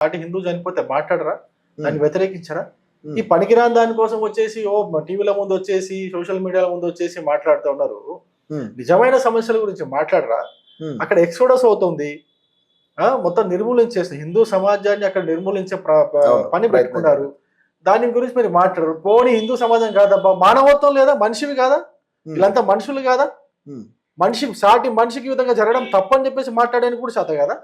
సాటి హిందూ చనిపోతే మాట్లాడరా, దాన్ని వ్యతిరేకించరా? ఈ పనికిరాని దానికోసం వచ్చేసి టీవీల ముందు వచ్చేసి సోషల్ మీడియాల ముందు వచ్చేసి మాట్లాడుతూ ఉన్నారు. నిజమైన సమస్యల గురించి మాట్లాడరా? అక్కడ ఎక్సోడస్ అవుతుంది, మొత్తం నిర్మూలించేసి హిందూ సమాజాన్ని అక్కడ నిర్మూలించే పని పెట్టుకున్నారు. దాని గురించి మీరు మాట్లాడరు. పోనీ హిందూ సమాజం కాదబ్బా, మానవత్వం లేదా? మనిషివి కాదా? వీళ్ళంతా మనుషులు కాదా? మనిషి సాటి మనిషికి ఈ విధంగా జరగడం తప్పని చెప్పేసి మాట్లాడడానికి కూడా చేత కదా?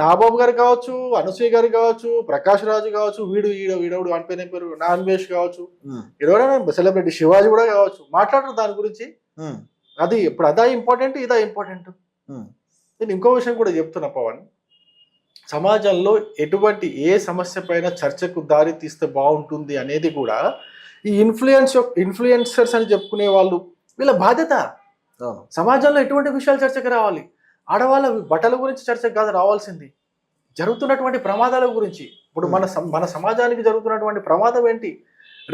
నాబాబు గారు కావచ్చు, అనసూయ గారు కావచ్చు, ప్రకాష్ రాజు కావచ్చు, వీడవుడు అనిపోయిన పేరు నాన్వేష్ కావచ్చు, ఎవరైనా సెలబ్రిటీ శివాజీ కూడా కావచ్చు, మాట్లాడరు దాని గురించి. అది ఇప్పుడు అదా ఇంపార్టెంట్, ఇదా ఇంపార్టెంట్. నేను ఇంకో విషయం కూడా చెప్తున్నా పవన్, సమాజంలో ఎటువంటి ఏ సమస్య పైన చర్చకు దారి తీస్తే బాగుంటుంది అనేది కూడా ఈ ఇన్ఫ్లుయెన్సర్స్ అని చెప్పుకునే వాళ్ళు వీళ్ళ బాధ్యత. సమాజంలో ఎటువంటి విషయాలు చర్చకు రావాలి? ఆడవాళ్ళ బట్టల గురించి చర్చకు కాదు రావాల్సింది, జరుగుతున్నటువంటి ప్రమాదాల గురించి. ఇప్పుడు మన సమాజానికి జరుగుతున్నటువంటి ప్రమాదం ఏంటి?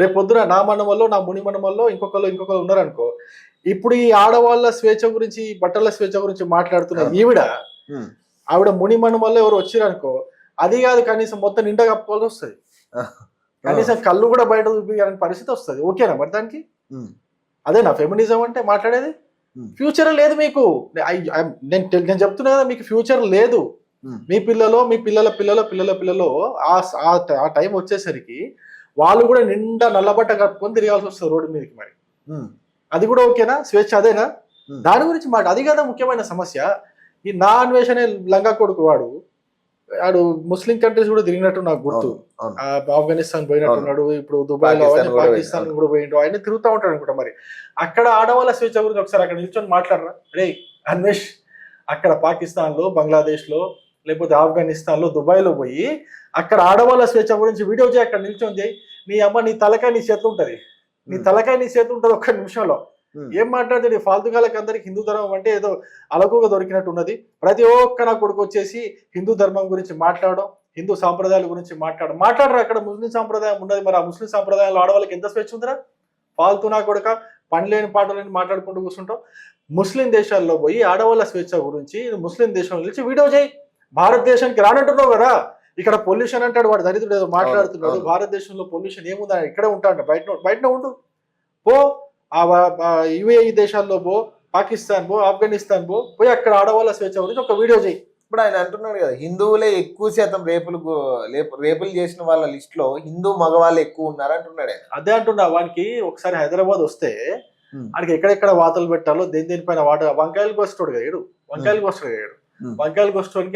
రేపు పొద్దున నా మనమల్లో, నా ముని మనమల్లో ఇంకొకరు ఉన్నారనుకో, ఇప్పుడు ఈ ఆడవాళ్ళ స్వేచ్ఛ గురించి, బట్టల స్వేచ్ఛ గురించి మాట్లాడుతున్న ఆవిడ ముని మనమల్లో ఎవరు వచ్చిరనుకో, అది కాదు కనీసం మొత్తం నిండా కప్పుకోవాల్సి వస్తుంది, కనీసం కళ్ళు కూడా బయట చూపించాలని పరిస్థితి వస్తుంది. ఓకేనా మరి దానికి? అదేనా ఫెమినిజం అంటే మాట్లాడేది? ఫ్యూచర్ లేదు మీకు. నేను చెప్తున్నా కదా, మీకు ఫ్యూచర్ లేదు. మీ పిల్లలో, మీ పిల్లల ఆ టైం వచ్చేసరికి వాళ్ళు కూడా నిండా నల్లబట్ట కట్టుకొని తిరగాల్సి వస్తుంది రోడ్డు మీదకి. మరి అది కూడా ఓకేనా? స్వేచ్ఛ అదేనా? దాని గురించి అది కదా ముఖ్యమైన సమస్య. ఈ నా అన్వేషణ లంగా కొడుకు వాడు ముస్లిం కంట్రీస్ కూడా తిరిగినట్టు నాకు గుర్తు. ఆఫ్ఘనిస్తాన్ పోయినట్టున్నాడు, ఇప్పుడు దుబాయ్ లో పాకిస్తాన్ కూడా పోయిండు, ఆయన తిరుగుతూ ఉంటాడు అనుకుంటా. మరి అక్కడ ఆడవాళ్ళ స్వేచ్ఛ గురించి ఒకసారి అక్కడ నిల్చొని మాట్లాడరా? రే అన్వేష్, అక్కడ పాకిస్తాన్ లో, బంగ్లాదేశ్ లో, లేకపోతే ఆఫ్ఘనిస్తాన్ లో, దుబాయ్ లో పోయి అక్కడ ఆడవాళ్ళ స్వేచ్ఛ గురించి వీడియో చేయి, అక్కడ నిల్చొని చేయి. నీ అమ్మ నీ తలకాయ నీ చేతి ఉంటది, ఒక్క నిమిషంలో. ఏం మాట్లాడతాడు ఈ ఫాల్తుగాలకి? అందరికి హిందూ ధర్మం అంటే ఏదో అలకుగా దొరికినట్టు ఉన్నది. ప్రతి ఒక్క నా కొడుకు వచ్చేసి హిందూ ధర్మం గురించి మాట్లాడడం, హిందూ సాంప్రదాయాల గురించి మాట్లాడరు. అక్కడ ముస్లిం సాంప్రదాయం ఉన్నది, మరి ఆ ముస్లిం సాంప్రదాయాలు ఆడవాళ్ళకి ఎంత స్వేచ్ఛ ఉందిరా? ఫాల్తు నా కొడుక, పని లేని పాటలేని మాట్లాడుకుంటూ కూర్చుంటాం. ముస్లిం దేశాల్లో పోయి ఆడవాళ్ళ స్వేచ్ఛ గురించి ముస్లిం దేశంలో నిలిచి వీడియో చేయి. భారతదేశానికి రానంటున్నావు కదా, ఇక్కడ పొల్యూషన్ అంటాడు వాడు, దరిద్రుడు ఏదో మాట్లాడుతున్నాడు. భారతదేశంలో పొల్యూషన్ ఏముందా? ఇక్కడే ఉంటాడు, బయట ఉండు. పో యుఏఈ దేశాల్లో పో, పాకిస్తాన్ పో, ఆఫ్ఘనిస్తాన్ పోయి అక్కడ ఆడవాళ్ళ స్వేచ్ఛ గురించి ఒక వీడియో చేయి. ఇప్పుడు ఆయన అంటున్నాడు కదా, హిందువులే ఎక్కువ శాతం రేపులు చేసిన వాళ్ళ లిస్ట్ లో హిందూ మగవాళ్ళు ఎక్కువ ఉన్నారు అంటున్నాడు. అదే అంటున్నా, వానికి ఒకసారి హైదరాబాద్ వస్తే వాడికి ఎక్కడెక్కడ వాతలు పెట్టాలో దేనిపైన వంకాయలు కోస్తాడు కదా, వంకాయలు కోస్తాడు. వంకాయలు కోస్తానికి